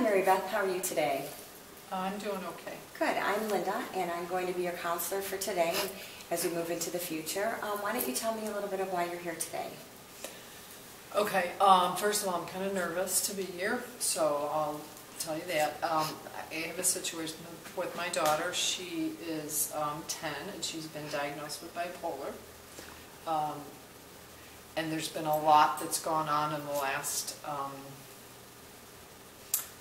Mary Beth, how are you today? I'm doing okay. Good, I'm Linda, and I'm going to be your counselor for today as we move into the future. Why don't you tell me a little bit of why you're here today? Okay, first of all, I'm kind of nervous to be here, so I'll tell you that. I have a situation with my daughter. She is 10, and she's been diagnosed with bipolar. And there's been a lot that's gone on in the last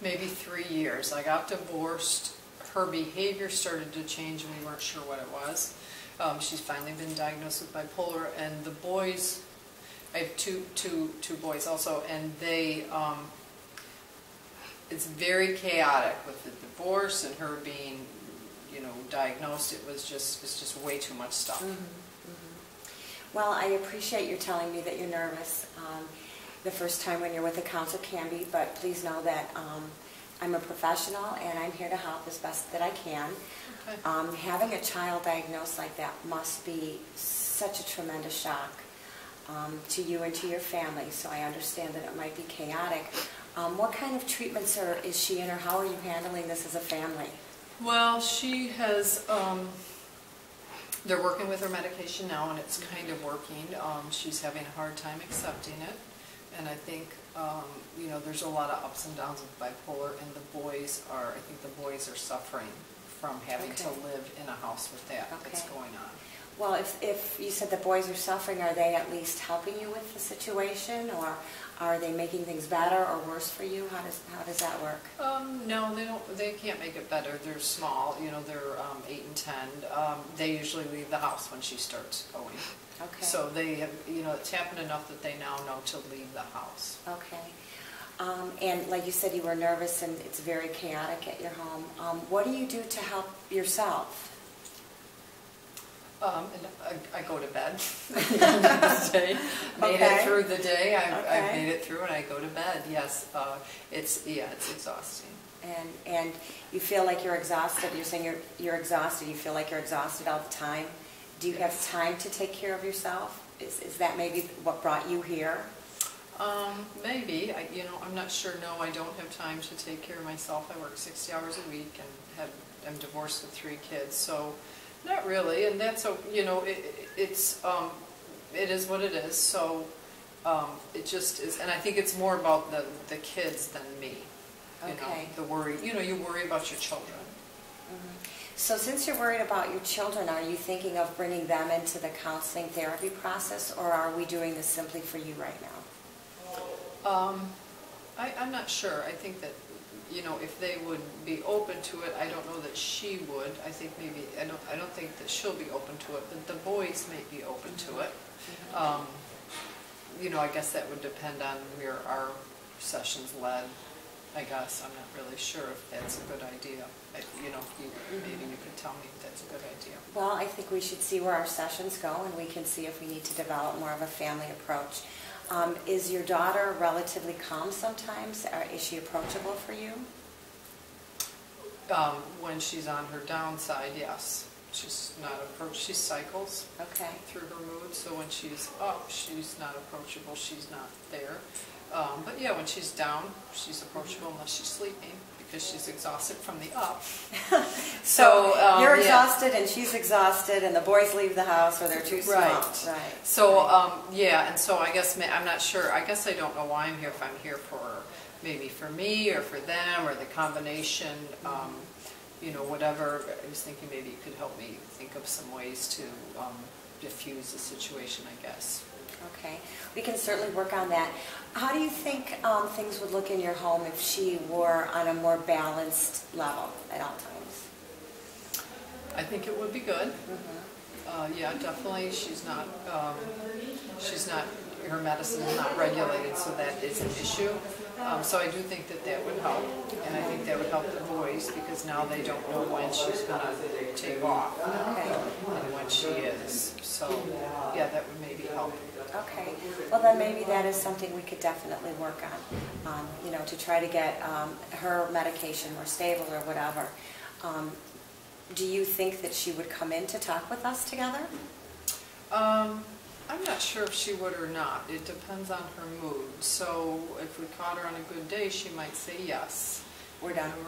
maybe 3 years. I got divorced. Her behavior started to change, and we weren't sure what it was. She's finally been diagnosed with bipolar, and the boys, I have two boys also, and they, it's very chaotic with the divorce and her being, diagnosed. It's just way too much stuff. Mm-hmm. Mm-hmm. Well, I appreciate you telling me that you're nervous. The first time when you're with a counselor can be, but please know that I'm a professional and I'm here to help as best that I can. Okay. Having a child diagnosed like that must be such a tremendous shock to you and to your family, so I understand that it might be chaotic. What kind of treatments is she in, or how are you handling this as a family? Well, she has, they're working with her medication now, and it's kind of working. She's having a hard time accepting it, and I think, there's a lot of ups and downs with bipolar, and I think the boys are suffering from having to live in a house with that's going on. Well, if you said the boys are suffering, are they at least helping you with the situation, or are they making things better or worse for you? How does that work? No, they don't. They can't make it better. They're small. They're 8 and 10. They usually leave the house when she starts going. Okay. So they have, it's happened enough that they now know to leave the house. Okay. And like you said, you were nervous and it's very chaotic at your home. What do you do to help yourself? And I go to bed the day. Made it through the day. I've made it through, and I go to bed. Yes, it's exhausting. And you feel like you're exhausted. You're saying you're exhausted. You feel like you're exhausted all the time. Do you have time to take care of yourself? Is that maybe what brought you here? Maybe. I'm not sure. No, I don't have time to take care of myself. I work 60 hours a week, and I'm divorced with 3 kids, so. Not really, and that's it is what it is. So it just is, and I think it's more about the kids than me. The worry. You worry about your children. Mm-hmm. So since you're worried about your children, are you thinking of bringing them into the counseling therapy process, or are we doing this simply for you right now? I'm not sure. I think that. If they would be open to it, I don't know that she would. I think maybe, I don't think that she'll be open to it, but the boys may be open to it. I guess that would depend on where our sessions led, I guess. I'm not really sure if that's a good idea. Maybe you could tell me if that's a good idea. Well, I think we should see where our sessions go, and we can see if we need to develop more of a family approach. Is your daughter relatively calm sometimes? Is she approachable for you? When she's on her downside, yes. She's not she cycles through her mood, so when she's up, she's not approachable, she's not there. But yeah, when she's down, she's approachable unless she's sleeping, because she's exhausted from the up. So you're exhausted and she's exhausted, and the boys leave the house or they're too small. Right. So and so I guess I'm not sure. I guess I don't know why I'm here. If I'm here maybe for me or for them or the combination, whatever. I was thinking maybe you could help me think of some ways to diffuse the situation, I guess. Okay, we can certainly work on that. How do you think things would look in your home if she were on a more balanced level at all times? I think it would be good. Mm-hmm. Yeah, definitely. She's not, her medicine is not regulated, so that is an issue. So I do think that would help, and I think that would help the boys, because now they don't know when she's going to take off and when she is. So yeah, that would maybe help. Okay, well then maybe that is something we could definitely work on, to try to get her medication more stable or whatever. Do you think that she would come in to talk with us together? I'm not sure if she would or not. It depends on her mood. So if we caught her on a good day, she might say yes. We're done.